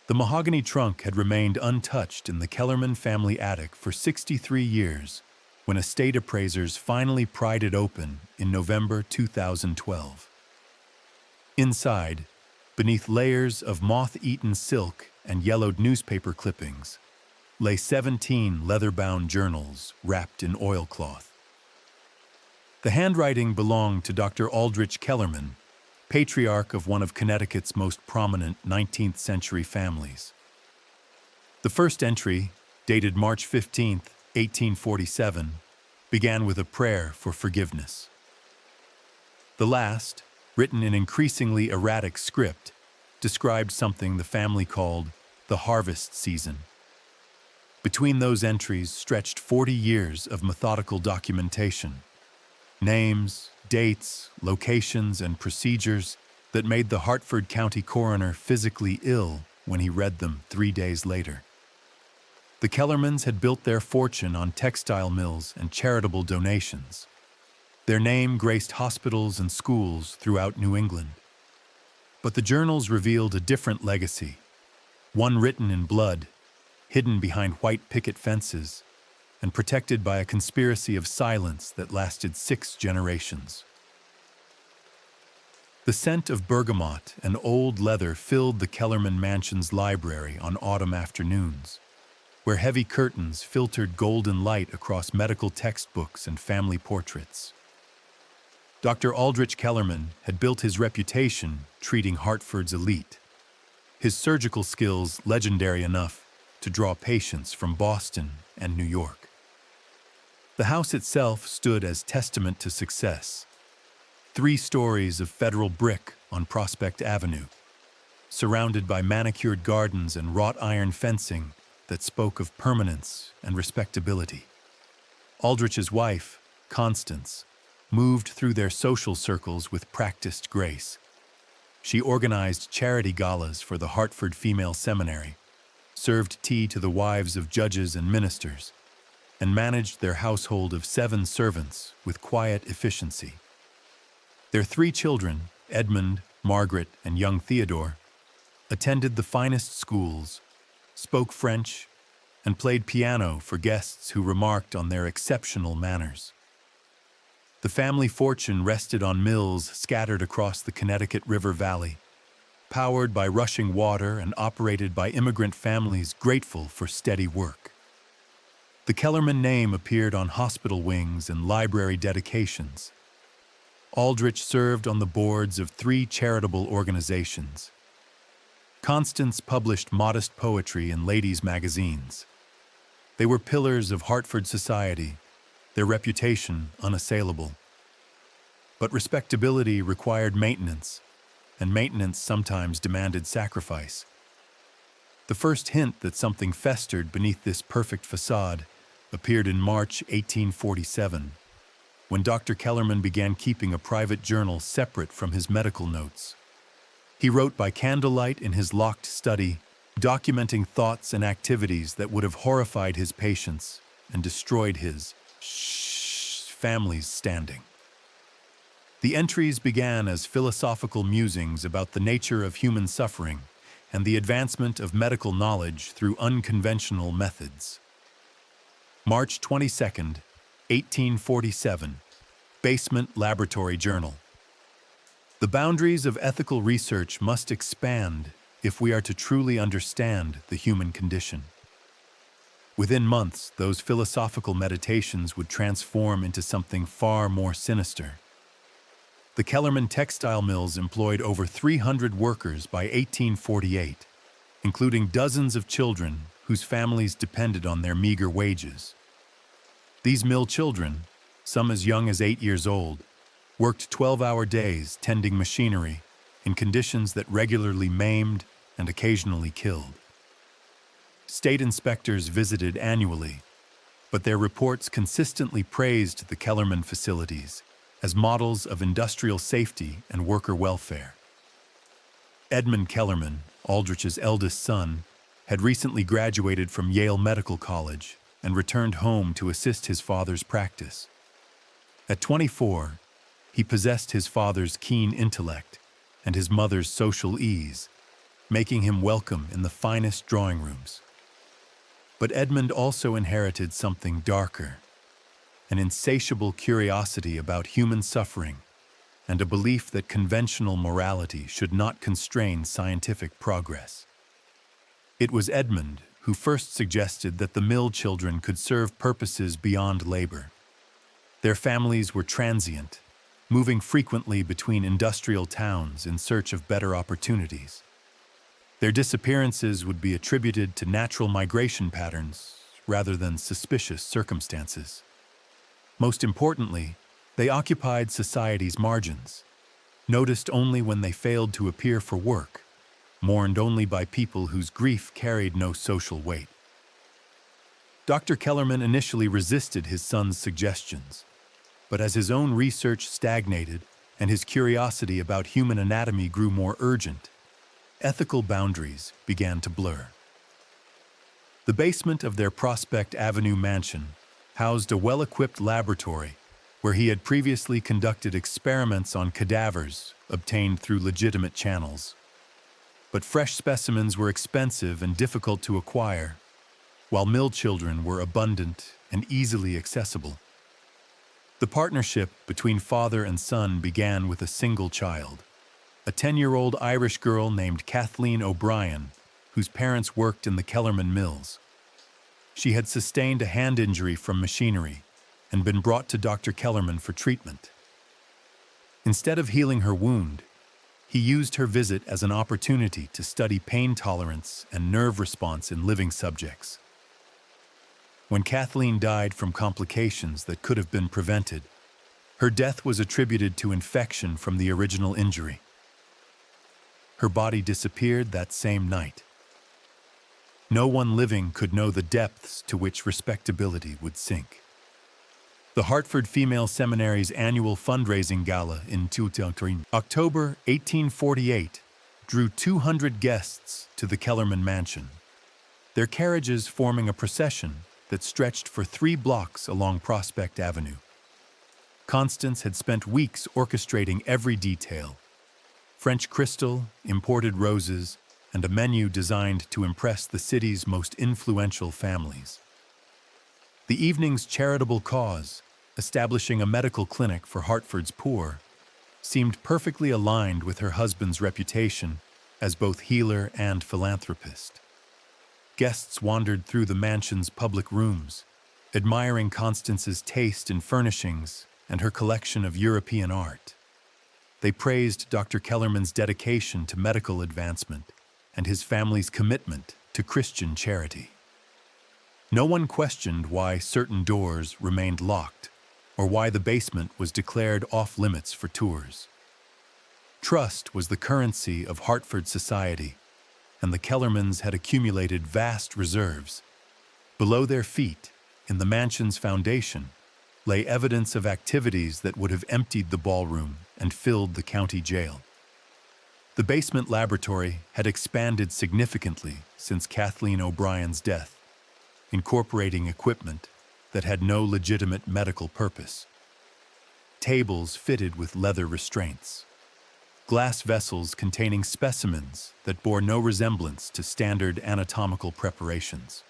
The mahogany trunk had remained untouched in the Kellerman family attic for 63 years when estate appraisers finally pried it open in November 2012. Inside, beneath layers of moth-eaten silk and yellowed newspaper clippings, lay 17 leather-bound journals wrapped in oilcloth. The handwriting belonged to Dr. Aldrich Kellerman, patriarch of one of Connecticut's most prominent 19th-century families. The first entry, dated March 15, 1847, began with a prayer for forgiveness. The last, written in increasingly erratic script, described something the family called the harvest season. Between those entries stretched 40 years of methodical documentation, names, dates, locations, and procedures that made the Hartford County coroner physically ill when he read them 3 days later. The Kellermans had built their fortune on textile mills and charitable donations. Their name graced hospitals and schools throughout New England. But the journals revealed a different legacy, one written in blood, hidden behind white picket fences, and protected by a conspiracy of silence that lasted 6 generations. The scent of bergamot and old leather filled the Kellerman mansion's library on autumn afternoons, where heavy curtains filtered golden light across medical textbooks and family portraits. Dr. Aldrich Kellerman had built his reputation treating Hartford's elite, his surgical skills legendary enough to draw patients from Boston and New York. The house itself stood as testament to success. 3 stories of federal brick on Prospect Avenue, surrounded by manicured gardens and wrought iron fencing that spoke of permanence and respectability. Aldrich's wife, Constance, moved through their social circles with practiced grace. She organized charity galas for the Hartford Female Seminary, served tea to the wives of judges and ministers, and managed their household of 7 servants with quiet efficiency. Their 3 children, Edmund, Margaret, and young Theodore, attended the finest schools, spoke French, and played piano for guests who remarked on their exceptional manners. The family fortune rested on mills scattered across the Connecticut River Valley, powered by rushing water and operated by immigrant families grateful for steady work. The Kellerman name appeared on hospital wings and library dedications. Aldrich served on the boards of 3 charitable organizations. Constance published modest poetry in ladies' magazines. They were pillars of Hartford society, their reputation unassailable. But respectability required maintenance, and maintenance sometimes demanded sacrifice. The first hint that something festered beneath this perfect facade appeared in March 1847, when Dr. Kellerman began keeping a private journal separate from his medical notes. He wrote by candlelight in his locked study, documenting thoughts and activities that would have horrified his patients and destroyed his family's standing. The entries began as philosophical musings about the nature of human suffering and the advancement of medical knowledge through unconventional methods. March 22, 1847, Basement Laboratory Journal. The boundaries of ethical research must expand if we are to truly understand the human condition. Within months, those philosophical meditations would transform into something far more sinister. The Kellerman textile mills employed over 300 workers by 1848, including dozens of children whose families depended on their meager wages. These mill children, some as young as 8 years old, worked 12-hour days tending machinery in conditions that regularly maimed and occasionally killed. State inspectors visited annually, but their reports consistently praised the Kellerman facilities as models of industrial safety and worker welfare. Edmund Kellerman, Aldrich's eldest son, had recently graduated from Yale Medical College and returned home to assist his father's practice. At 24, he possessed his father's keen intellect and his mother's social ease, making him welcome in the finest drawing rooms. But Edmund also inherited something darker, an insatiable curiosity about human suffering and a belief that conventional morality should not constrain scientific progress. It was Edmund who first suggested that the mill children could serve purposes beyond labor. Their families were transient, moving frequently between industrial towns in search of better opportunities. Their disappearances would be attributed to natural migration patterns rather than suspicious circumstances. Most importantly, they occupied society's margins, noticed only when they failed to appear for work, mourned only by people whose grief carried no social weight. Dr. Kellerman initially resisted his son's suggestions, but as his own research stagnated and his curiosity about human anatomy grew more urgent, ethical boundaries began to blur. The basement of their Prospect Avenue mansion housed a well-equipped laboratory where he had previously conducted experiments on cadavers obtained through legitimate channels. But fresh specimens were expensive and difficult to acquire, while mill children were abundant and easily accessible. The partnership between father and son began with a single child, a 10-year-old Irish girl named Kathleen O'Brien, whose parents worked in the Kellerman mills. She had sustained a hand injury from machinery and been brought to Dr. Kellerman for treatment. Instead of healing her wound, he used her visit as an opportunity to study pain tolerance and nerve response in living subjects. When Kathleen died from complications that could have been prevented, her death was attributed to infection from the original injury. Her body disappeared that same night. No one living could know the depths to which respectability would sink. The Hartford Female Seminary's annual fundraising gala in October 1848 drew 200 guests to the Kellerman mansion, their carriages forming a procession that stretched for 3 blocks along Prospect Avenue. Constance had spent weeks orchestrating every detail: French crystal, imported roses, and a menu designed to impress the city's most influential families. The evening's charitable cause, establishing a medical clinic for Hartford's poor, seemed perfectly aligned with her husband's reputation as both healer and philanthropist. Guests wandered through the mansion's public rooms, admiring Constance's taste in furnishings and her collection of European art. They praised Dr. Kellerman's dedication to medical advancement and his family's commitment to Christian charity. No one questioned why certain doors remained locked or why the basement was declared off-limits for tours. Trust was the currency of Hartford society, and the Kellermans had accumulated vast reserves. Below their feet, in the mansion's foundation, lay evidence of activities that would have emptied the ballroom and filled the county jail. The basement laboratory had expanded significantly since Kathleen O'Brien's death, incorporating equipment that had no legitimate medical purpose. Tables fitted with leather restraints, glass vessels containing specimens that bore no resemblance to standard anatomical preparations,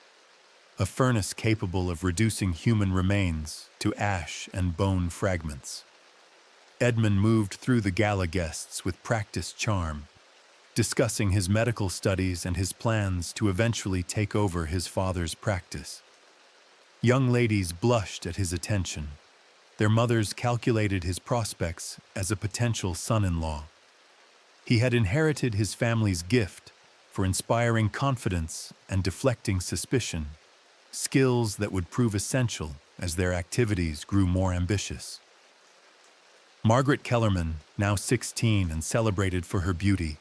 a furnace capable of reducing human remains to ash and bone fragments. Edmund moved through the gala guests with practiced charm, discussing his medical studies and his plans to eventually take over his father's practice. Young ladies blushed at his attention. Their mothers calculated his prospects as a potential son-in-law. He had inherited his family's gift for inspiring confidence and deflecting suspicion, skills that would prove essential as their activities grew more ambitious. Margaret Kellerman, now 16 and celebrated for her beauty,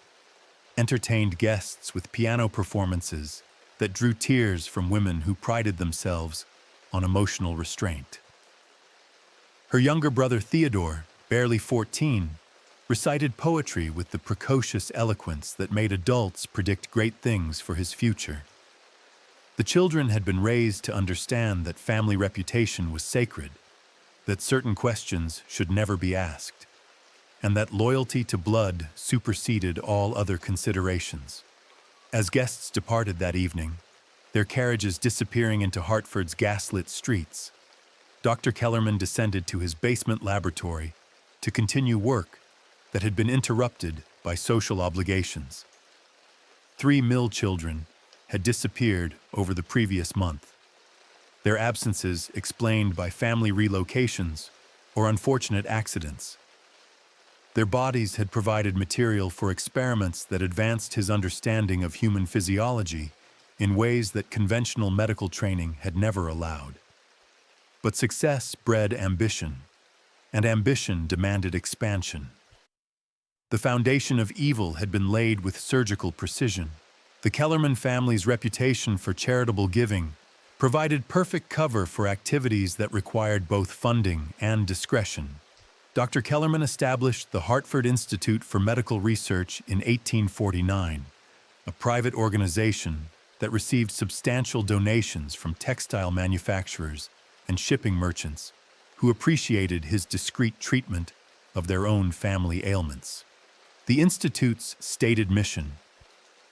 entertained guests with piano performances that drew tears from women who prided themselves on emotional restraint. Her younger brother Theodore, barely 14, recited poetry with the precocious eloquence that made adults predict great things for his future. The children had been raised to understand that family reputation was sacred, that certain questions should never be asked, and that loyalty to blood superseded all other considerations. As guests departed that evening, their carriages disappearing into Hartford's gaslit streets, Dr. Kellerman descended to his basement laboratory to continue work that had been interrupted by social obligations. 3 mill children had disappeared over the previous month, their absences explained by family relocations or unfortunate accidents. Their bodies had provided material for experiments that advanced his understanding of human physiology in ways that conventional medical training had never allowed. But success bred ambition, and ambition demanded expansion. The foundation of evil had been laid with surgical precision. The Kellerman family's reputation for charitable giving provided perfect cover for activities that required both funding and discretion. Dr. Kellerman established the Hartford Institute for Medical Research in 1849, a private organization that received substantial donations from textile manufacturers and shipping merchants who appreciated his discreet treatment of their own family ailments. The Institute's stated mission,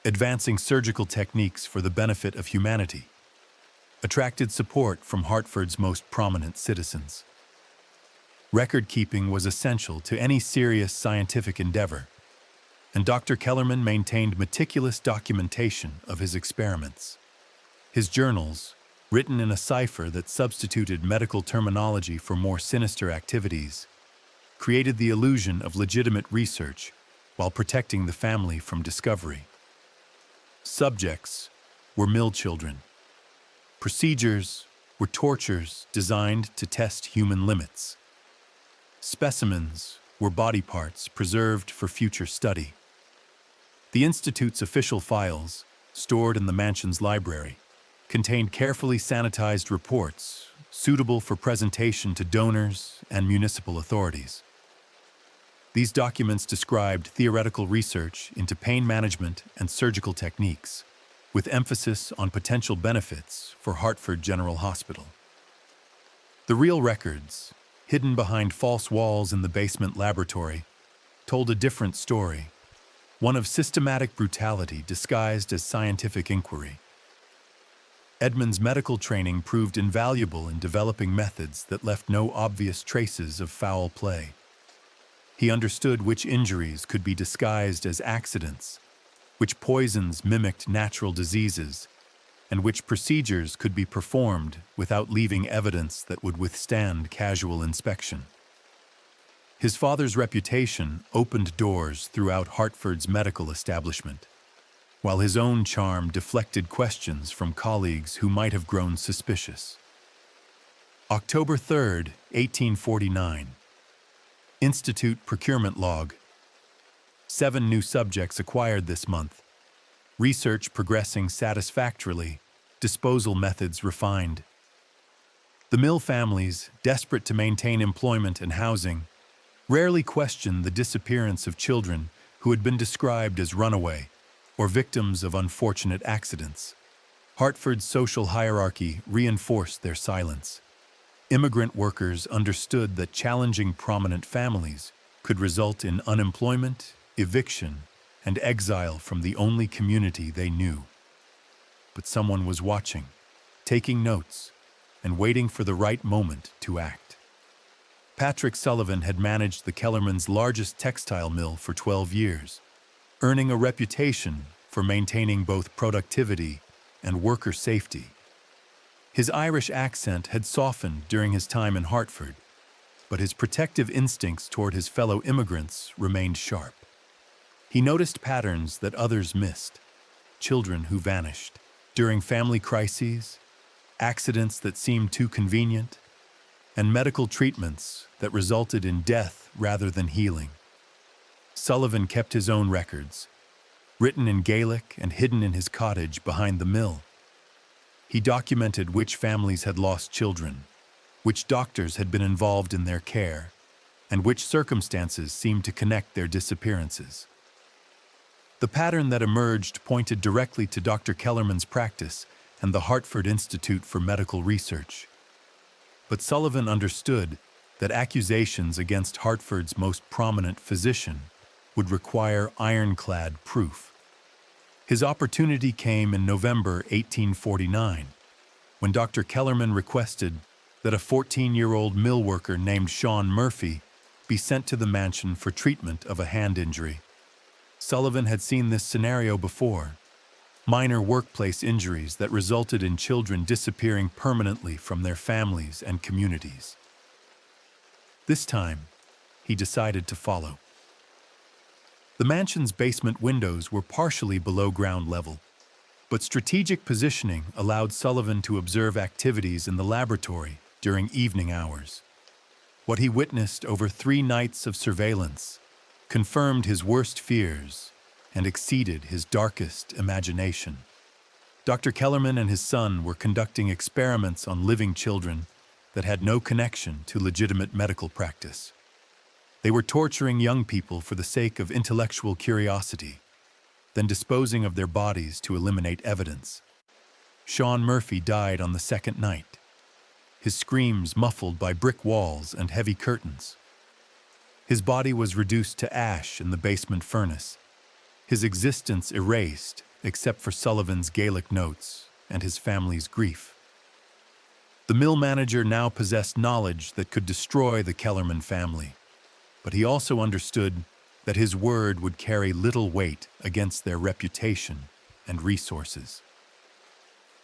advancing surgical techniques for the benefit of humanity, attracted support from Hartford's most prominent citizens. Record-keeping was essential to any serious scientific endeavor, and Dr. Kellerman maintained meticulous documentation of his experiments. His journals, written in a cipher that substituted medical terminology for more sinister activities, created the illusion of legitimate research while protecting the family from discovery. Subjects were mill children. Procedures were tortures designed to test human limits. Specimens were body parts preserved for future study. The Institute's official files, stored in the mansion's library, contained carefully sanitized reports suitable for presentation to donors and municipal authorities. These documents described theoretical research into pain management and surgical techniques, with emphasis on potential benefits for Hartford General Hospital. The real records, hidden behind false walls in the basement laboratory, told a different story, one of systematic brutality disguised as scientific inquiry. Edmund's medical training proved invaluable in developing methods that left no obvious traces of foul play. He understood which injuries could be disguised as accidents, which poisons mimicked natural diseases, and which procedures could be performed without leaving evidence that would withstand casual inspection. His father's reputation opened doors throughout Hartford's medical establishment, while his own charm deflected questions from colleagues who might have grown suspicious. October 3, 1849. Institute Procurement Log. 7 new subjects acquired this month. Research progressing satisfactorily, disposal methods refined. The mill families, desperate to maintain employment and housing, rarely question the disappearance of children who had been described as runaway or victims of unfortunate accidents. Hartford's social hierarchy reinforced their silence. Immigrant workers understood that challenging prominent families could result in unemployment, eviction, and exile from the only community they knew. But someone was watching, taking notes, and waiting for the right moment to act. Patrick Sullivan had managed the Kellerman's largest textile mill for 12 years, earning a reputation for maintaining both productivity and worker safety. His Irish accent had softened during his time in Hartford, but his protective instincts toward his fellow immigrants remained sharp. He noticed patterns that others missed: children who vanished during family crises, accidents that seemed too convenient, and medical treatments that resulted in death rather than healing. Sullivan kept his own records, written in Gaelic and hidden in his cottage behind the mill. He documented which families had lost children, which doctors had been involved in their care, and which circumstances seemed to connect their disappearances. The pattern that emerged pointed directly to Dr. Kellerman's practice and the Hartford Institute for Medical Research. But Sullivan understood that accusations against Hartford's most prominent physician would require ironclad proof. His opportunity came in November 1849, when Dr. Kellerman requested that a 14-year-old mill worker named Sean Murphy be sent to the mansion for treatment of a hand injury. Sullivan had seen this scenario before: minor workplace injuries that resulted in children disappearing permanently from their families and communities. This time, he decided to follow. The mansion's basement windows were partially below ground level, but strategic positioning allowed Sullivan to observe activities in the laboratory during evening hours. What he witnessed over 3 nights of surveillance confirmed his worst fears and exceeded his darkest imagination. Dr. Kellerman and his son were conducting experiments on living children that had no connection to legitimate medical practice. They were torturing young people for the sake of intellectual curiosity, then disposing of their bodies to eliminate evidence. Sean Murphy died on the second night, his screams muffled by brick walls and heavy curtains. His body was reduced to ash in the basement furnace, his existence erased except for Sullivan's Gaelic notes and his family's grief. The mill manager now possessed knowledge that could destroy the Kellerman family, but he also understood that his word would carry little weight against their reputation and resources.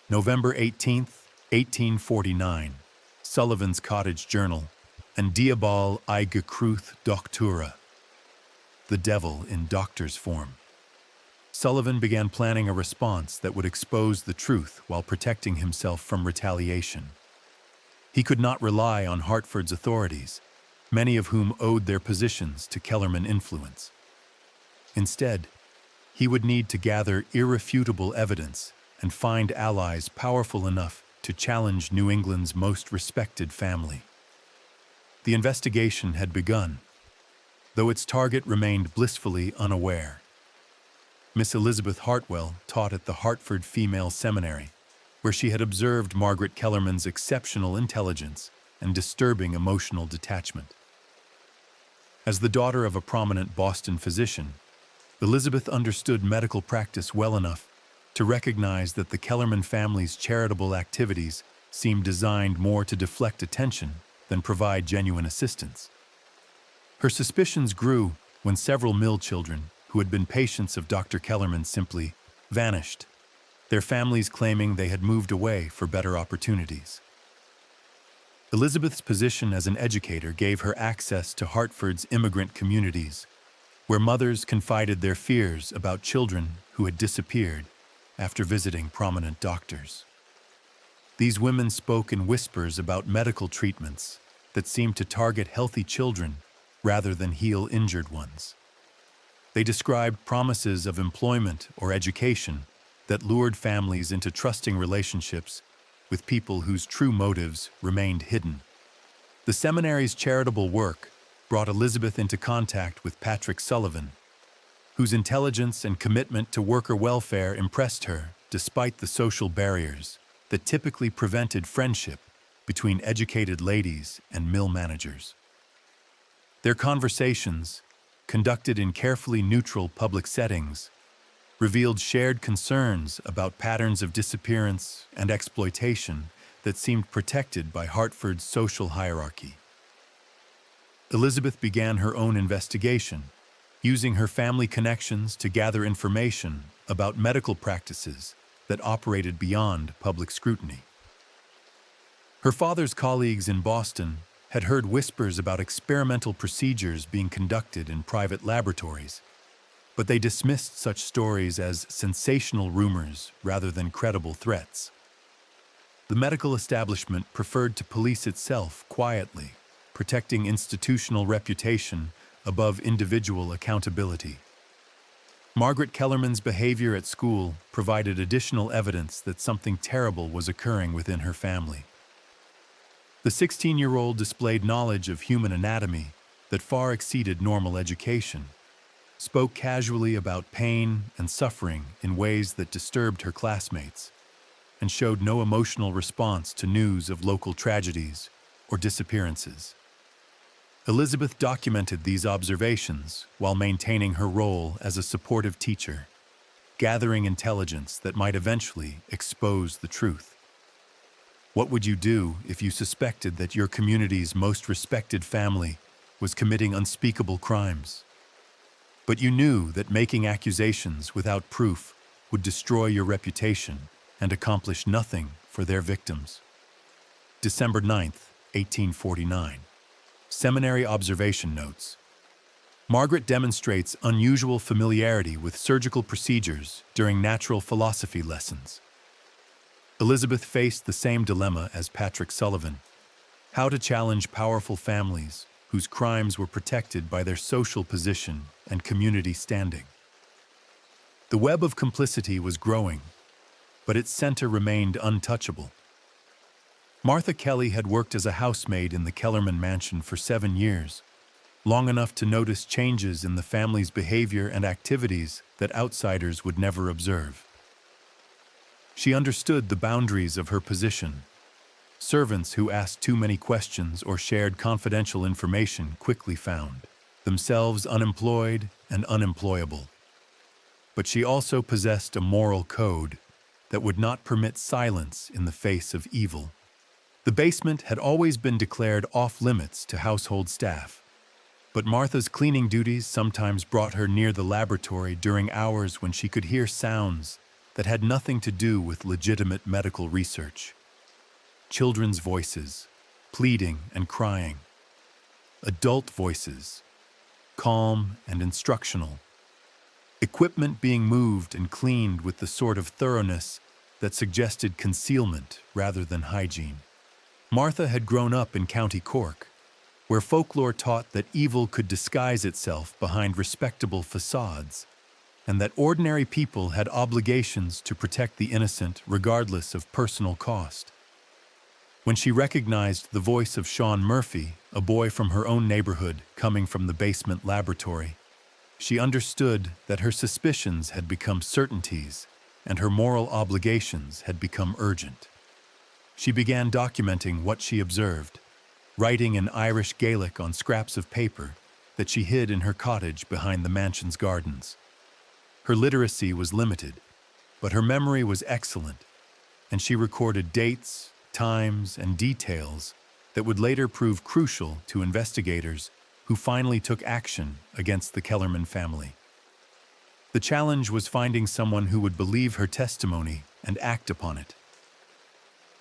November 18th, 1849, Sullivan's Cottage Journal, and Diabol I Gekruth Doctura, the devil in doctor's form. Sullivan began planning a response that would expose the truth while protecting himself from retaliation. He could not rely on Hartford's authorities, many of whom owed their positions to Kellerman influence. Instead, he would need to gather irrefutable evidence and find allies powerful enough to challenge New England's most respected family. The investigation had begun, though its target remained blissfully unaware. Miss Elizabeth Hartwell taught at the Hartford Female Seminary, where she had observed Margaret Kellerman's exceptional intelligence and disturbing emotional detachment. As the daughter of a prominent Boston physician, Elizabeth understood medical practice well enough to recognize that the Kellerman family's charitable activities seemed designed more to deflect attention than provide genuine assistance. Her suspicions grew when several mill children, who had been patients of Dr. Kellerman, simply vanished, their families claiming they had moved away for better opportunities. Elizabeth's position as an educator gave her access to Hartford's immigrant communities, where mothers confided their fears about children who had disappeared after visiting prominent doctors. These women spoke in whispers about medical treatments that seemed to target healthy children rather than heal injured ones. They described promises of employment or education that lured families into trusting relationships with people whose true motives remained hidden. The seminary's charitable work brought Elizabeth into contact with Patrick Sullivan, whose intelligence and commitment to worker welfare impressed her despite the social barriers that typically prevented friendship between educated ladies and mill managers. Their conversations, conducted in carefully neutral public settings, revealed shared concerns about patterns of disappearance and exploitation that seemed protected by Hartford's social hierarchy. Elizabeth began her own investigation, using her family connections to gather information about medical practices that operated beyond public scrutiny. Her father's colleagues in Boston had heard whispers about experimental procedures being conducted in private laboratories, but they dismissed such stories as sensational rumors rather than credible threats. The medical establishment preferred to police itself quietly, protecting institutional reputation above individual accountability. Margaret Kellerman's behavior at school provided additional evidence that something terrible was occurring within her family. The 16-year-old displayed knowledge of human anatomy that far exceeded normal education, spoke casually about pain and suffering in ways that disturbed her classmates, and showed no emotional response to news of local tragedies or disappearances. Elizabeth documented these observations while maintaining her role as a supportive teacher, gathering intelligence that might eventually expose the truth. What would you do if you suspected that your community's most respected family was committing unspeakable crimes? But you knew that making accusations without proof would destroy your reputation and accomplish nothing for their victims. December 9th, 1849. Seminary observation notes. Margaret demonstrates unusual familiarity with surgical procedures during natural philosophy lessons. Elizabeth faced the same dilemma as Patrick Sullivan: how to challenge powerful families whose crimes were protected by their social position and community standing. The web of complicity was growing, but its center remained untouchable. Martha Kelly had worked as a housemaid in the Kellerman mansion for 7 years, long enough to notice changes in the family's behavior and activities that outsiders would never observe. She understood the boundaries of her position. Servants who asked too many questions or shared confidential information quickly found themselves unemployed and unemployable. But she also possessed a moral code that would not permit silence in the face of evil. The basement had always been declared off-limits to household staff, but Martha's cleaning duties sometimes brought her near the laboratory during hours when she could hear sounds that had nothing to do with legitimate medical research. Children's voices, pleading and crying. Adult voices, calm and instructional. Equipment being moved and cleaned with the sort of thoroughness that suggested concealment rather than hygiene. Martha had grown up in County Cork, where folklore taught that evil could disguise itself behind respectable facades, and that ordinary people had obligations to protect the innocent regardless of personal cost. When she recognized the voice of Sean Murphy, a boy from her own neighborhood coming from the basement laboratory, she understood that her suspicions had become certainties and her moral obligations had become urgent. She began documenting what she observed, writing in Irish Gaelic on scraps of paper that she hid in her cottage behind the mansion's gardens. Her literacy was limited, but her memory was excellent, and she recorded dates, times, and details that would later prove crucial to investigators who finally took action against the Kellerman family. The challenge was finding someone who would believe her testimony and act upon it.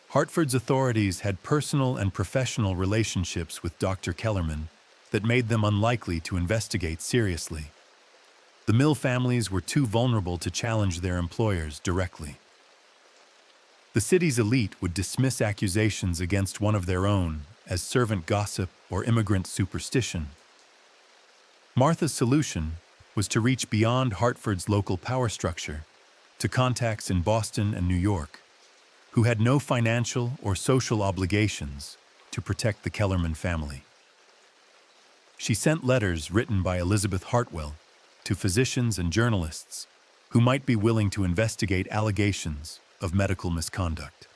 Hartford's authorities had personal and professional relationships with Dr. Kellerman that made them unlikely to investigate seriously. The Mill families were too vulnerable to challenge their employers directly. The city's elite would dismiss accusations against one of their own as servant gossip or immigrant superstition. Martha's solution was to reach beyond Hartford's local power structure to contacts in Boston and New York, who had no financial or social obligations to protect the Kellerman family. She sent letters written by Elizabeth Hartwell to physicians and journalists who might be willing to investigate allegations of medical misconduct.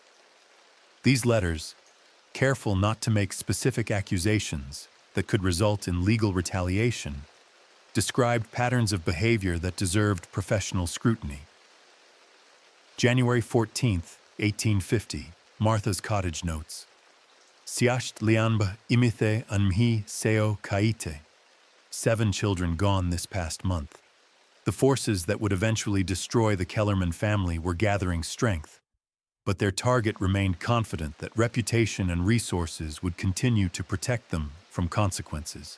These letters, careful not to make specific accusations that could result in legal retaliation, described patterns of behavior that deserved professional scrutiny. January 14th, 1850, Martha's cottage notes. Siasht lianba imithe anmhi seo kaite. 7 children gone this past month. The forces that would eventually destroy the Kellerman family were gathering strength, but their target remained confident that reputation and resources would continue to protect them from consequences.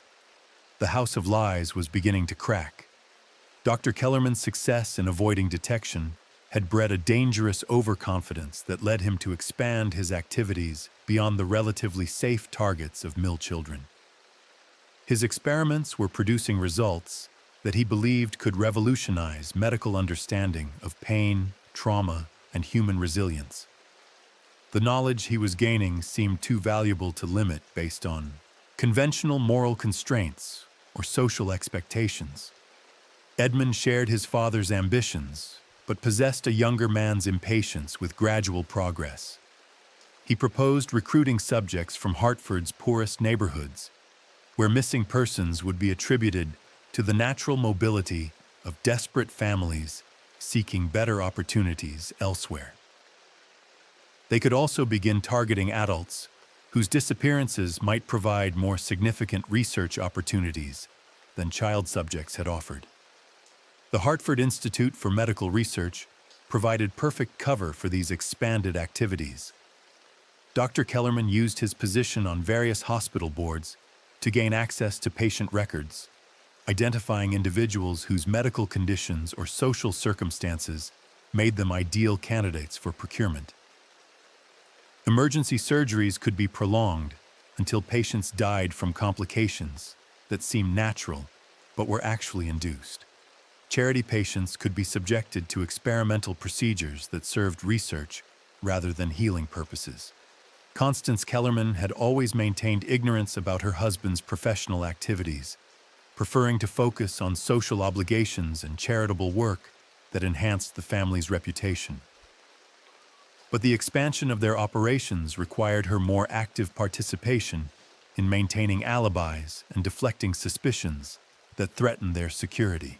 The house of lies was beginning to crack. Dr. Kellerman's success in avoiding detection had bred a dangerous overconfidence that led him to expand his activities beyond the relatively safe targets of mill children. His experiments were producing results that he believed could revolutionize medical understanding of pain, trauma, and human resilience. The knowledge he was gaining seemed too valuable to limit based on conventional moral constraints or social expectations. Edmund shared his father's ambitions, but possessed a younger man's impatience with gradual progress. He proposed recruiting subjects from Hartford's poorest neighborhoods, where missing persons would be attributed to the natural mobility of desperate families seeking better opportunities elsewhere. They could also begin targeting adults whose disappearances might provide more significant research opportunities than child subjects had offered. The Hartford Institute for Medical Research provided perfect cover for these expanded activities. Dr. Kellerman used his position on various hospital boards to gain access to patient records, identifying individuals whose medical conditions or social circumstances made them ideal candidates for procurement. Emergency surgeries could be prolonged until patients died from complications that seemed natural but were actually induced. Charity patients could be subjected to experimental procedures that served research rather than healing purposes. Constance Kellerman had always maintained ignorance about her husband's professional activities, preferring to focus on social obligations and charitable work that enhanced the family's reputation. But the expansion of their operations required her more active participation in maintaining alibis and deflecting suspicions that threatened their security.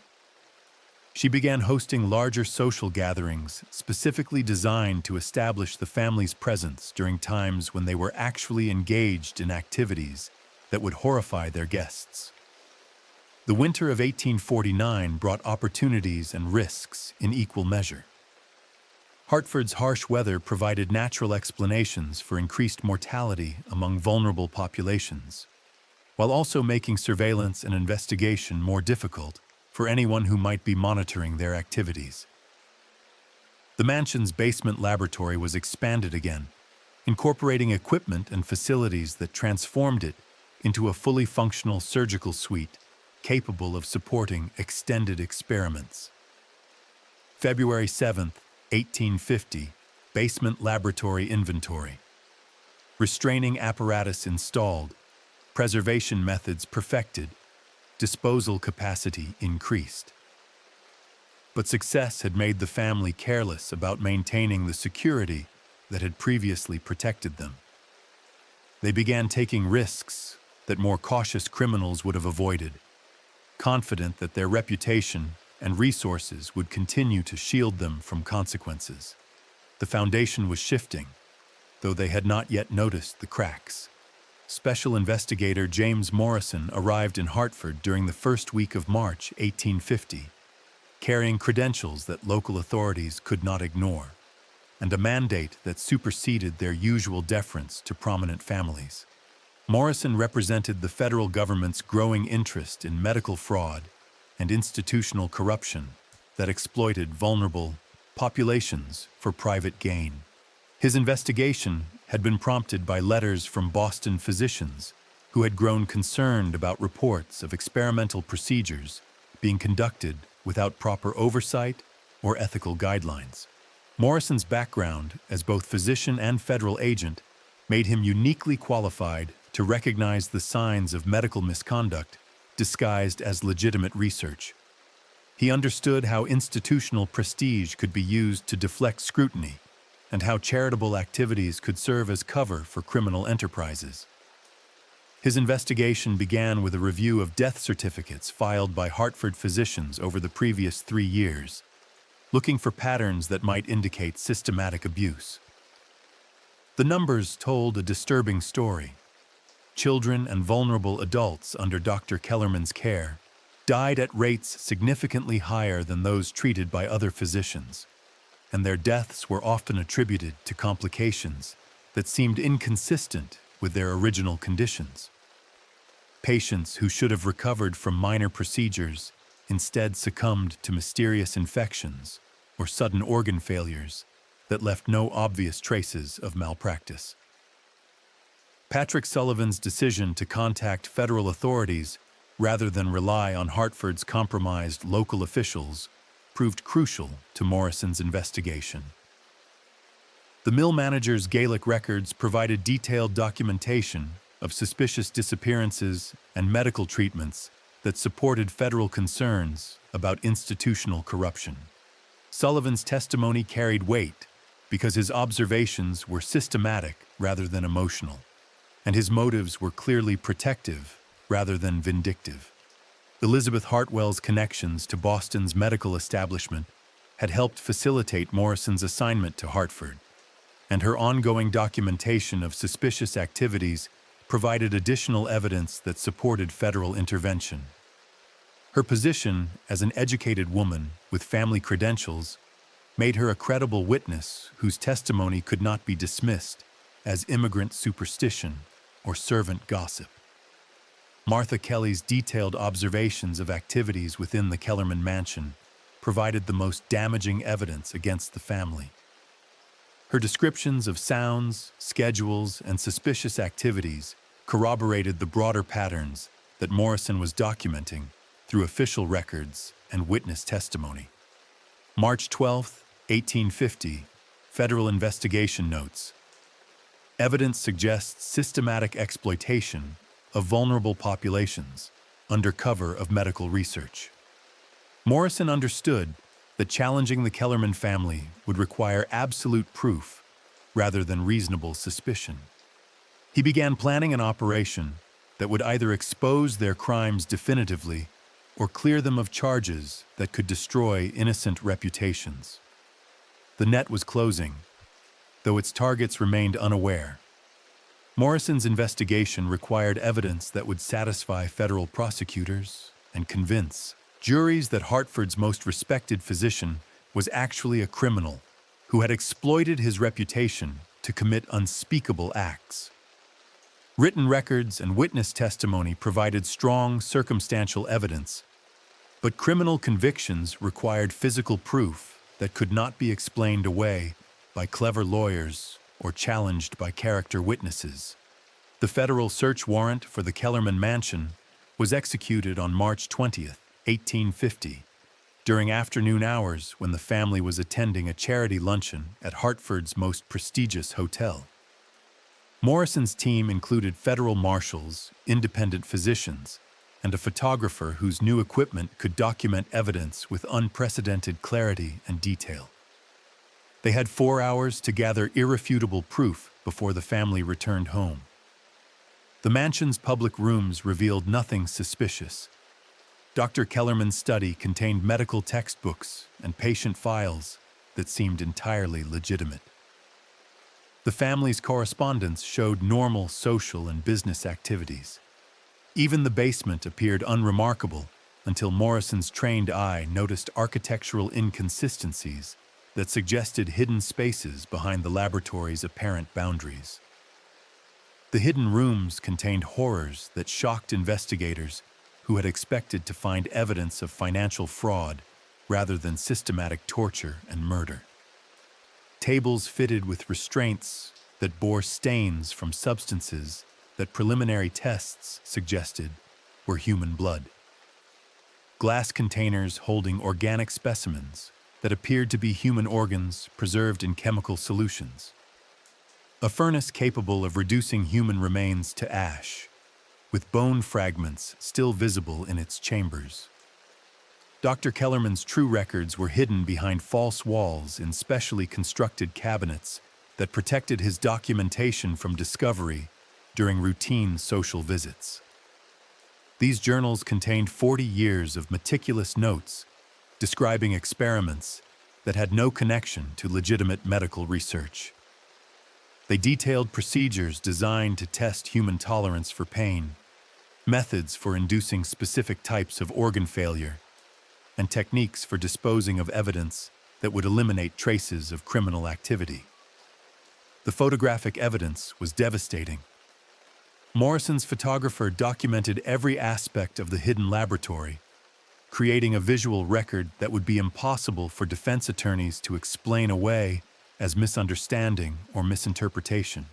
She began hosting larger social gatherings specifically designed to establish the family's presence during times when they were actually engaged in activities that would horrify their guests. The winter of 1849 brought opportunities and risks in equal measure. Hartford's harsh weather provided natural explanations for increased mortality among vulnerable populations, while also making surveillance and investigation more difficult for anyone who might be monitoring their activities. The mansion's basement laboratory was expanded again, incorporating equipment and facilities that transformed it into a fully functional surgical suite capable of supporting extended experiments. February 7, 1850, basement laboratory inventory. Restraining apparatus installed, preservation methods perfected, disposal capacity increased. But success had made the family careless about maintaining the security that had previously protected them. They began taking risks that more cautious criminals would have avoided, confident that their reputation and resources would continue to shield them from consequences. The foundation was shifting, though they had not yet noticed the cracks. Special investigator James Morrison arrived in Hartford during the first week of March 1850, carrying credentials that local authorities could not ignore, and a mandate that superseded their usual deference to prominent families. Morrison represented the federal government's growing interest in medical fraud and institutional corruption that exploited vulnerable populations for private gain. His investigation had been prompted by letters from Boston physicians who had grown concerned about reports of experimental procedures being conducted without proper oversight or ethical guidelines. Morrison's background as both physician and federal agent made him uniquely qualified to recognize the signs of medical misconduct disguised as legitimate research. He understood how institutional prestige could be used to deflect scrutiny and how charitable activities could serve as cover for criminal enterprises. His investigation began with a review of death certificates filed by Hartford physicians over the previous 3 years, looking for patterns that might indicate systematic abuse. The numbers told a disturbing story. Children and vulnerable adults under Dr. Kellerman's care died at rates significantly higher than those treated by other physicians, and their deaths were often attributed to complications that seemed inconsistent with their original conditions. Patients who should have recovered from minor procedures instead succumbed to mysterious infections or sudden organ failures that left no obvious traces of malpractice. Patrick Sullivan's decision to contact federal authorities rather than rely on Hartford's compromised local officials proved crucial to Morrison's investigation. The mill manager's Gaelic records provided detailed documentation of suspicious disappearances and medical treatments that supported federal concerns about institutional corruption. Sullivan's testimony carried weight because his observations were systematic rather than emotional, and his motives were clearly protective rather than vindictive. Elizabeth Hartwell's connections to Boston's medical establishment had helped facilitate Morrison's assignment to Hartford, and her ongoing documentation of suspicious activities provided additional evidence that supported federal intervention. Her position as an educated woman with family credentials made her a credible witness whose testimony could not be dismissed as immigrant superstition or servant gossip. Martha Kelly's detailed observations of activities within the Kellerman mansion provided the most damaging evidence against the family. Her descriptions of sounds, schedules, and suspicious activities corroborated the broader patterns that Morrison was documenting through official records and witness testimony. March 12, 1850, Federal Investigation Notes. Evidence suggests systematic exploitation of vulnerable populations under cover of medical research. Morrison understood that challenging the Kellerman family would require absolute proof rather than reasonable suspicion. He began planning an operation that would either expose their crimes definitively or clear them of charges that could destroy innocent reputations. The net was closing, though its targets remained unaware. Morrison's investigation required evidence that would satisfy federal prosecutors and convince juries that Hartford's most respected physician was actually a criminal who had exploited his reputation to commit unspeakable acts. Written records and witness testimony provided strong circumstantial evidence, but criminal convictions required physical proof that could not be explained away by clever lawyers or challenged by character witnesses. The federal search warrant for the Kellerman mansion was executed on March 20th, 1850, during afternoon hours when the family was attending a charity luncheon at Hartford's most prestigious hotel. Morrison's team included federal marshals, independent physicians, and a photographer whose new equipment could document evidence with unprecedented clarity and detail. They had 4 hours to gather irrefutable proof before the family returned home. The mansion's public rooms revealed nothing suspicious. Dr. Kellerman's study contained medical textbooks and patient files that seemed entirely legitimate. The family's correspondence showed normal social and business activities. Even the basement appeared unremarkable until Morrison's trained eye noticed architectural inconsistencies that suggested hidden spaces behind the laboratory's apparent boundaries. The hidden rooms contained horrors that shocked investigators who had expected to find evidence of financial fraud rather than systematic torture and murder. Tables fitted with restraints that bore stains from substances that preliminary tests suggested were human blood. Glass containers holding organic specimens that appeared to be human organs preserved in chemical solutions. A furnace capable of reducing human remains to ash, with bone fragments still visible in its chambers. Dr. Kellerman's true records were hidden behind false walls in specially constructed cabinets that protected his documentation from discovery during routine social visits. These journals contained 40 years of meticulous notes describing experiments that had no connection to legitimate medical research. They detailed procedures designed to test human tolerance for pain, methods for inducing specific types of organ failure, and techniques for disposing of evidence that would eliminate traces of criminal activity. The photographic evidence was devastating. Morrison's photographer documented every aspect of the hidden laboratory, creating a visual record that would be impossible for defense attorneys to explain away as misunderstanding or misinterpretation.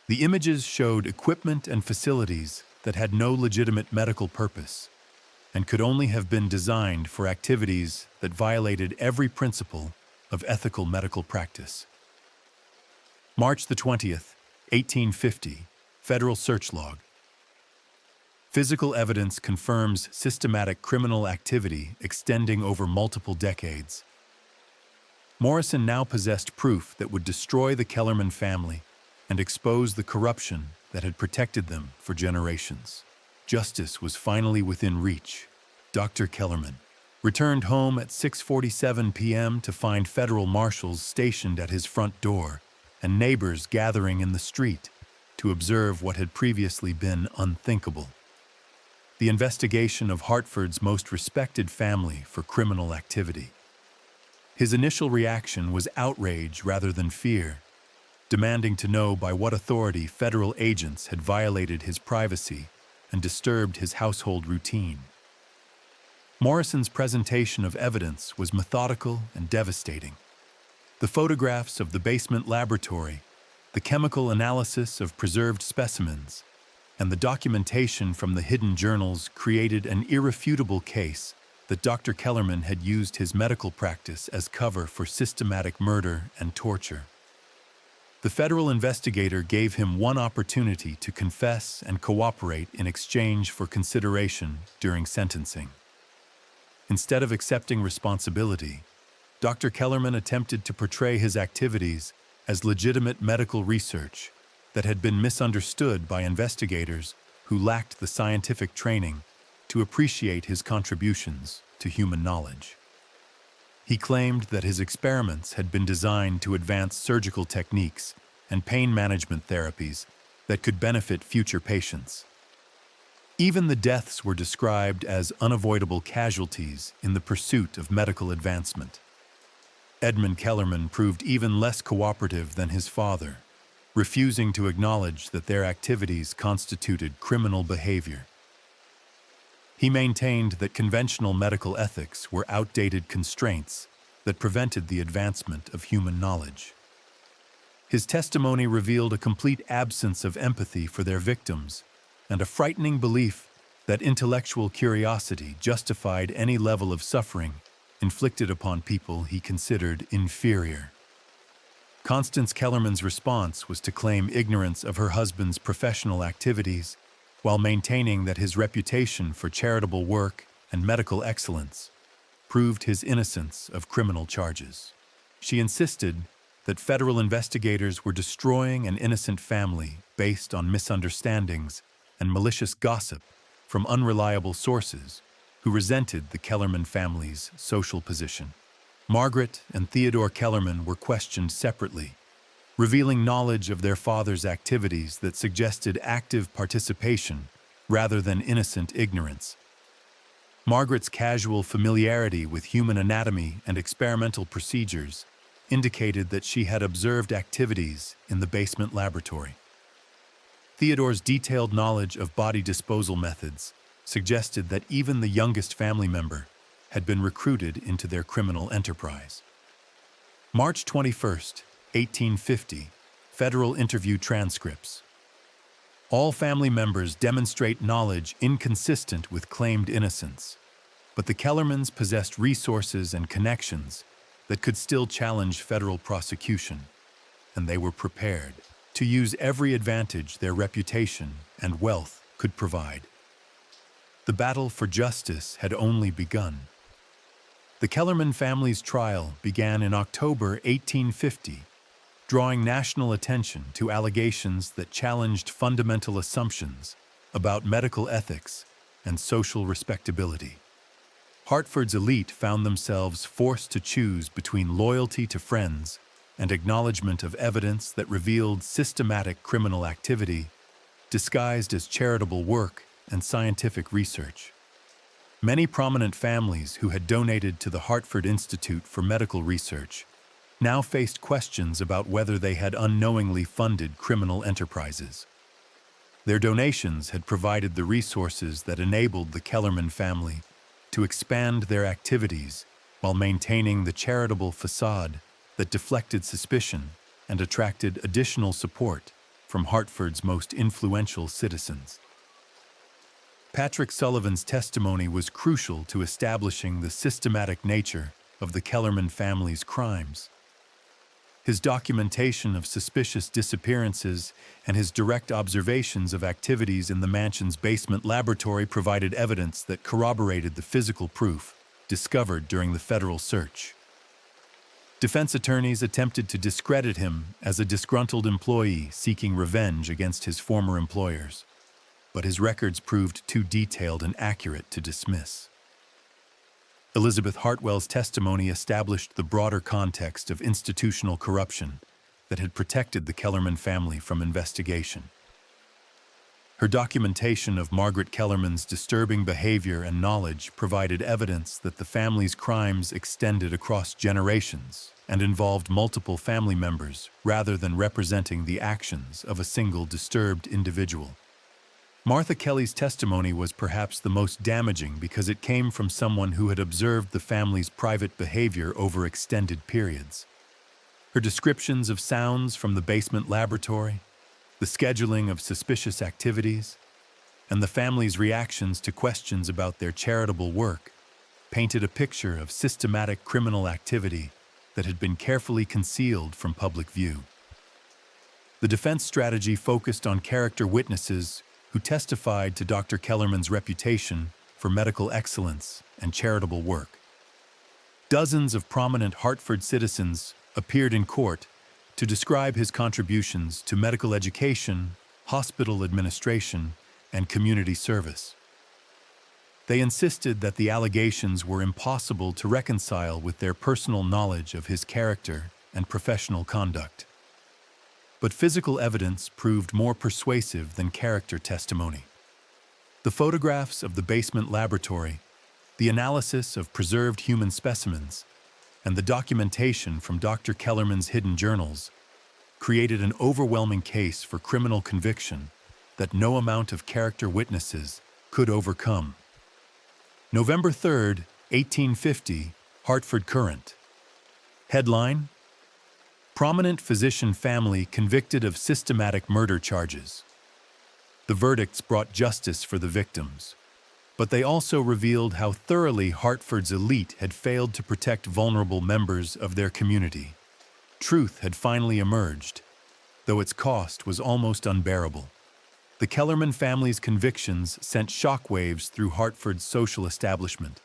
The images showed equipment and facilities that had no legitimate medical purpose and could only have been designed for activities that violated every principle of ethical medical practice. March the 20th, 1850, Federal Search Log. Physical evidence confirms systematic criminal activity extending over multiple decades. Morrison now possessed proof that would destroy the Kellerman family and expose the corruption that had protected them for generations. Justice was finally within reach. Dr. Kellerman, returned home at 6:47 p.m. to find federal marshals stationed at his front door and neighbors gathering in the street to observe what had previously been unthinkable. The investigation of Hartford's most respected family for criminal activity. His initial reaction was outrage rather than fear, demanding to know by what authority federal agents had violated his privacy and disturbed his household routine. Morrison's presentation of evidence was methodical and devastating. The photographs of the basement laboratory, the chemical analysis of preserved specimens, and the documentation from the hidden journals created an irrefutable case that Dr. Kellerman had used his medical practice as cover for systematic murder and torture. The federal investigator gave him one opportunity to confess and cooperate in exchange for consideration during sentencing. Instead of accepting responsibility, Dr. Kellerman attempted to portray his activities as legitimate medical research that had been misunderstood by investigators who lacked the scientific training to appreciate his contributions to human knowledge. He claimed that his experiments had been designed to advance surgical techniques and pain management therapies that could benefit future patients. Even the deaths were described as unavoidable casualties in the pursuit of medical advancement. Edmund Kellerman proved even less cooperative than his father, refusing to acknowledge that their activities constituted criminal behavior. He maintained that conventional medical ethics were outdated constraints that prevented the advancement of human knowledge. His testimony revealed a complete absence of empathy for their victims and a frightening belief that intellectual curiosity justified any level of suffering inflicted upon people he considered inferior. Constance Kellerman's response was to claim ignorance of her husband's professional activities while maintaining that his reputation for charitable work and medical excellence proved his innocence of criminal charges. She insisted that federal investigators were destroying an innocent family based on misunderstandings and malicious gossip from unreliable sources who resented the Kellerman family's social position. Margaret and Theodore Kellerman were questioned separately, revealing knowledge of their father's activities that suggested active participation rather than innocent ignorance. Margaret's casual familiarity with human anatomy and experimental procedures indicated that she had observed activities in the basement laboratory. Theodore's detailed knowledge of body disposal methods suggested that even the youngest family member had been recruited into their criminal enterprise. March 21, 1850, federal interview transcripts. All family members demonstrate knowledge inconsistent with claimed innocence, but the Kellermans possessed resources and connections that could still challenge federal prosecution, and they were prepared to use every advantage their reputation and wealth could provide. The battle for justice had only begun. The Kellerman family's trial began in October 1850, drawing national attention to allegations that challenged fundamental assumptions about medical ethics and social respectability. Hartford's elite found themselves forced to choose between loyalty to friends and acknowledgement of evidence that revealed systematic criminal activity disguised as charitable work and scientific research. Many prominent families who had donated to the Hartford Institute for Medical Research now faced questions about whether they had unknowingly funded criminal enterprises. Their donations had provided the resources that enabled the Kellerman family to expand their activities while maintaining the charitable facade that deflected suspicion and attracted additional support from Hartford's most influential citizens. Patrick Sullivan's testimony was crucial to establishing the systematic nature of the Kellerman family's crimes. His documentation of suspicious disappearances and his direct observations of activities in the mansion's basement laboratory provided evidence that corroborated the physical proof discovered during the federal search. Defense attorneys attempted to discredit him as a disgruntled employee seeking revenge against his former employers, but his records proved too detailed and accurate to dismiss. Elizabeth Hartwell's testimony established the broader context of institutional corruption that had protected the Kellerman family from investigation. Her documentation of Margaret Kellerman's disturbing behavior and knowledge provided evidence that the family's crimes extended across generations and involved multiple family members rather than representing the actions of a single disturbed individual. Martha Kelly's testimony was perhaps the most damaging because it came from someone who had observed the family's private behavior over extended periods. Her descriptions of sounds from the basement laboratory, the scheduling of suspicious activities, and the family's reactions to questions about their charitable work painted a picture of systematic criminal activity that had been carefully concealed from public view. The defense strategy focused on character witnesses who testified to Dr. Kellerman's reputation for medical excellence and charitable work. Dozens of prominent Hartford citizens appeared in court to describe his contributions to medical education, hospital administration, and community service. They insisted that the allegations were impossible to reconcile with their personal knowledge of his character and professional conduct. But physical evidence proved more persuasive than character testimony. The photographs of the basement laboratory, the analysis of preserved human specimens, and the documentation from Dr. Kellerman's hidden journals created an overwhelming case for criminal conviction that no amount of character witnesses could overcome. November 3, 1850, Hartford Courant. Headline: Prominent physician family convicted of systematic murder charges. The verdicts brought justice for the victims, but they also revealed how thoroughly Hartford's elite had failed to protect vulnerable members of their community. Truth had finally emerged, though its cost was almost unbearable. The Kellerman family's convictions sent shockwaves through Hartford's social establishment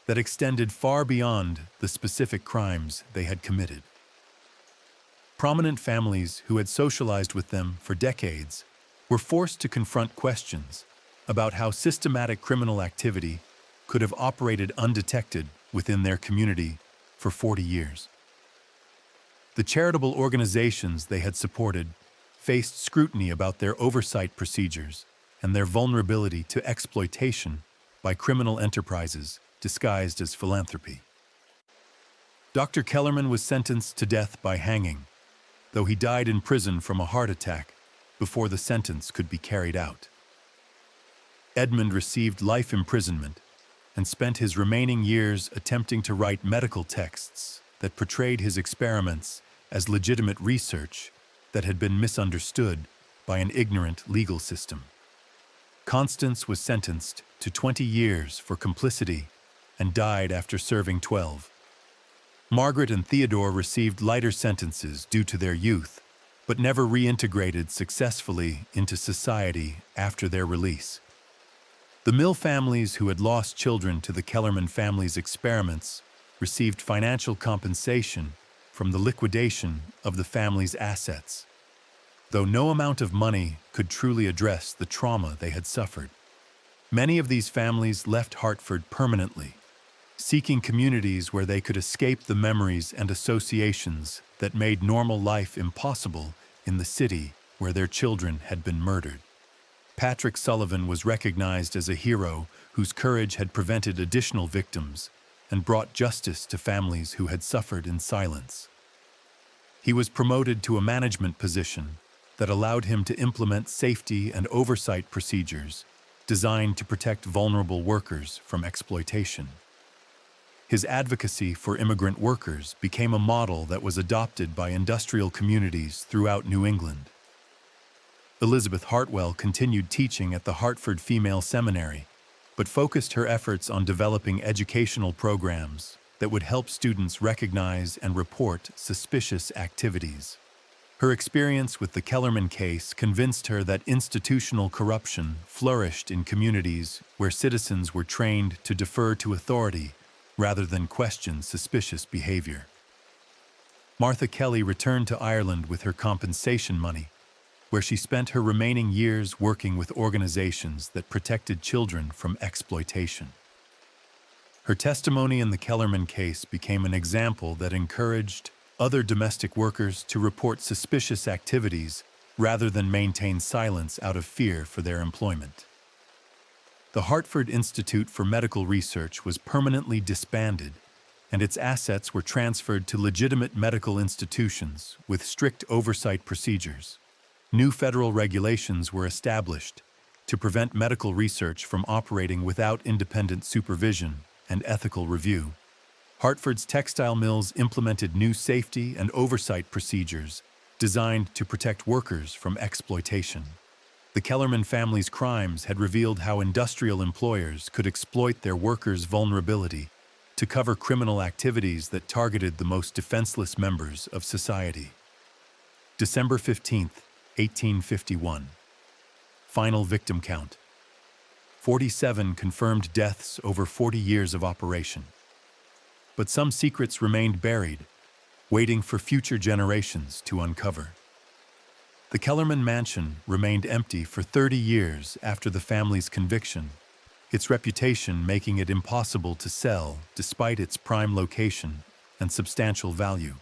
that extended far beyond the specific crimes they had committed. Prominent families who had socialized with them for decades were forced to confront questions about how systematic criminal activity could have operated undetected within their community for 40 years. The charitable organizations they had supported faced scrutiny about their oversight procedures and their vulnerability to exploitation by criminal enterprises disguised as philanthropy. Dr. Kellerman was sentenced to death by hanging, though he died in prison from a heart attack before the sentence could be carried out. Edmund received life imprisonment and spent his remaining years attempting to write medical texts that portrayed his experiments as legitimate research that had been misunderstood by an ignorant legal system. Constance was sentenced to 20 years for complicity and died after serving 12. Margaret and Theodore received lighter sentences due to their youth, but never reintegrated successfully into society after their release. The Mill families who had lost children to the Kellerman family's experiments received financial compensation from the liquidation of the family's assets, though no amount of money could truly address the trauma they had suffered. Many of these families left Hartford permanently, seeking communities where they could escape the memories and associations that made normal life impossible in the city where their children had been murdered. Patrick Sullivan was recognized as a hero whose courage had prevented additional victims and brought justice to families who had suffered in silence. He was promoted to a management position that allowed him to implement safety and oversight procedures designed to protect vulnerable workers from exploitation. His advocacy for immigrant workers became a model that was adopted by industrial communities throughout New England. Elizabeth Hartwell continued teaching at the Hartford Female Seminary, but focused her efforts on developing educational programs that would help students recognize and report suspicious activities. Her experience with the Kellerman case convinced her that institutional corruption flourished in communities where citizens were trained to defer to authority rather than question suspicious behavior. Martha Kelly returned to Ireland with her compensation money, where she spent her remaining years working with organizations that protected children from exploitation. Her testimony in the Kellerman case became an example that encouraged other domestic workers to report suspicious activities rather than maintain silence out of fear for their employment. The Hartford Institute for Medical Research was permanently disbanded, and its assets were transferred to legitimate medical institutions with strict oversight procedures. New federal regulations were established to prevent medical research from operating without independent supervision and ethical review. Hartford's textile mills implemented new safety and oversight procedures designed to protect workers from exploitation. The Kellerman family's crimes had revealed how industrial employers could exploit their workers' vulnerability to cover criminal activities that targeted the most defenseless members of society. December 15, 1851. Final victim count. 47 confirmed deaths over 40 years of operation. But some secrets remained buried, waiting for future generations to uncover. The Kellerman mansion remained empty for 30 years after the family's conviction, its reputation making it impossible to sell despite its prime location and substantial value.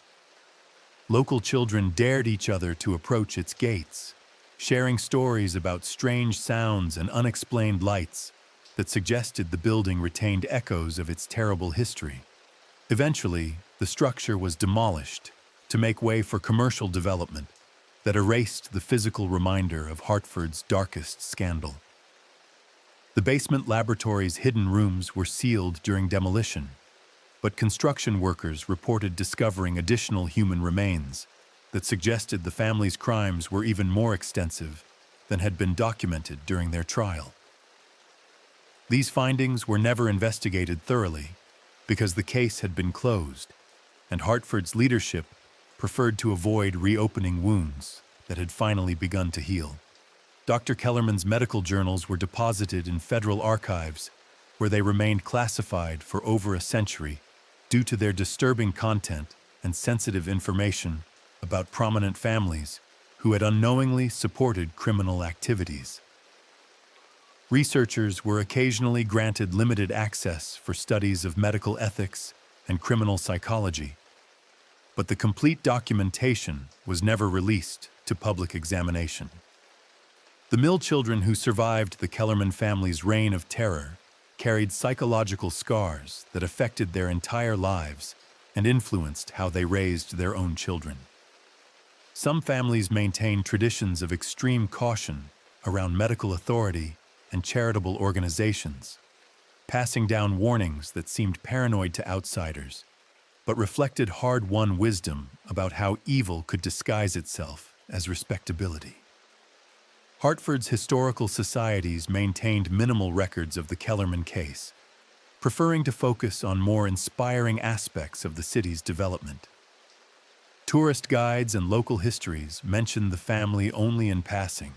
Local children dared each other to approach its gates, sharing stories about strange sounds and unexplained lights that suggested the building retained echoes of its terrible history. Eventually, the structure was demolished to make way for commercial development that erased the physical reminder of Hartford's darkest scandal. The basement laboratory's hidden rooms were sealed during demolition, but construction workers reported discovering additional human remains that suggested the family's crimes were even more extensive than had been documented during their trial. These findings were never investigated thoroughly because the case had been closed, and Hartford's leadership preferred to avoid reopening wounds that had finally begun to heal. Dr. Kellerman's medical journals were deposited in federal archives, where they remained classified for over a century due to their disturbing content and sensitive information about prominent families who had unknowingly supported criminal activities. Researchers were occasionally granted limited access for studies of medical ethics and criminal psychology, but the complete documentation was never released to public examination. The mill children who survived the Kellerman family's reign of terror carried psychological scars that affected their entire lives and influenced how they raised their own children. Some families maintained traditions of extreme caution around medical authority and charitable organizations, passing down warnings that seemed paranoid to outsiders, but reflected hard-won wisdom about how evil could disguise itself as respectability. Hartford's historical societies maintained minimal records of the Kellerman case, preferring to focus on more inspiring aspects of the city's development. Tourist guides and local histories mention the family only in passing,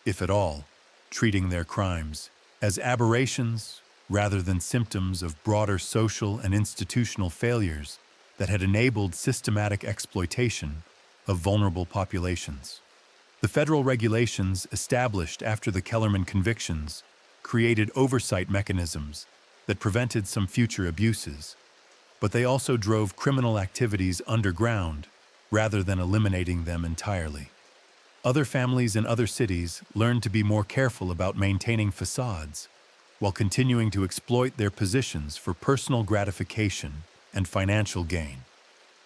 if at all, treating their crimes as aberrations rather than symptoms of broader social and institutional failures that had enabled systematic exploitation of vulnerable populations. The federal regulations established after the Kellerman convictions created oversight mechanisms that prevented some future abuses, but they also drove criminal activities underground rather than eliminating them entirely. Other families in other cities learned to be more careful about maintaining facades while continuing to exploit their positions for personal gratification and financial gain.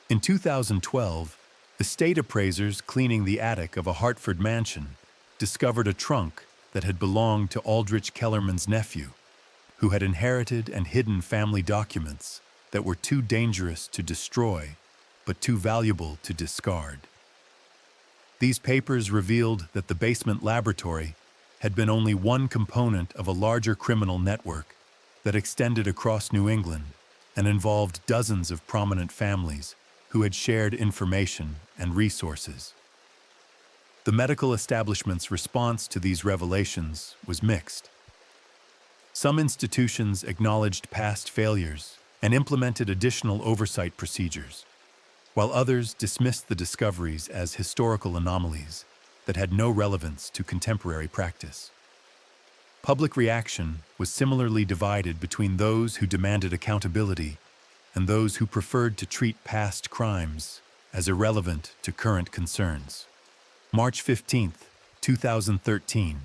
In 2012, estate appraisers cleaning the attic of a Hartford mansion discovered a trunk that had belonged to Aldrich Kellerman's nephew, who had inherited and hidden family documents that were too dangerous to destroy, but too valuable to discard. These papers revealed that the basement laboratory had been only one component of a larger criminal network that extended across New England and involved dozens of prominent families who had shared information and resources. The medical establishment's response to these revelations was mixed. Some institutions acknowledged past failures and implemented additional oversight procedures, while others dismissed the discoveries as historical anomalies that had no relevance to contemporary practice. Public reaction was similarly divided between those who demanded accountability and those who preferred to treat past crimes as irrelevant to current concerns. March 15, 2013.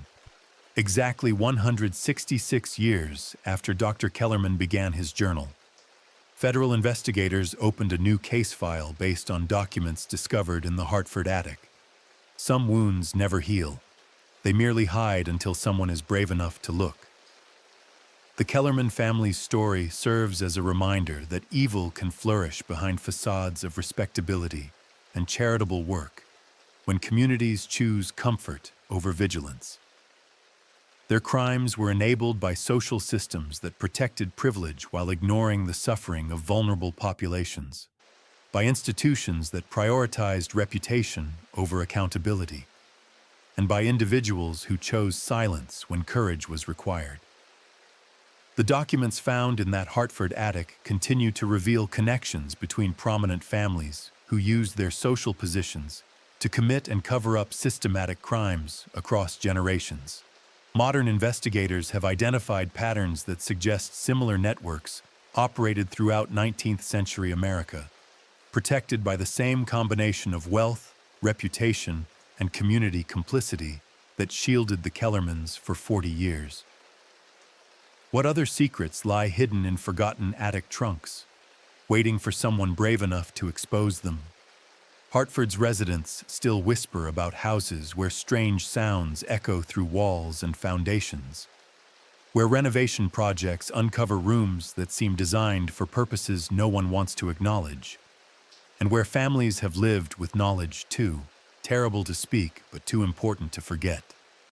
Exactly 166 years after Dr. Kellerman began his journal, federal investigators opened a new case file based on documents discovered in the Hartford attic. Some wounds never heal. They merely hide until someone is brave enough to look. The Kellerman family's story serves as a reminder that evil can flourish behind facades of respectability and charitable work when communities choose comfort over vigilance. Their crimes were enabled by social systems that protected privilege while ignoring the suffering of vulnerable populations, by institutions that prioritized reputation over accountability, and by individuals who chose silence when courage was required. The documents found in that Hartford attic continue to reveal connections between prominent families who used their social positions to commit and cover up systematic crimes across generations. Modern investigators have identified patterns that suggest similar networks operated throughout 19th-century America, protected by the same combination of wealth, reputation, and community complicity that shielded the Kellermans for 40 years. What other secrets lie hidden in forgotten attic trunks, waiting for someone brave enough to expose them? Hartford's residents still whisper about houses where strange sounds echo through walls and foundations, where renovation projects uncover rooms that seem designed for purposes no one wants to acknowledge, and where families have lived with knowledge too terrible to speak but too important to forget.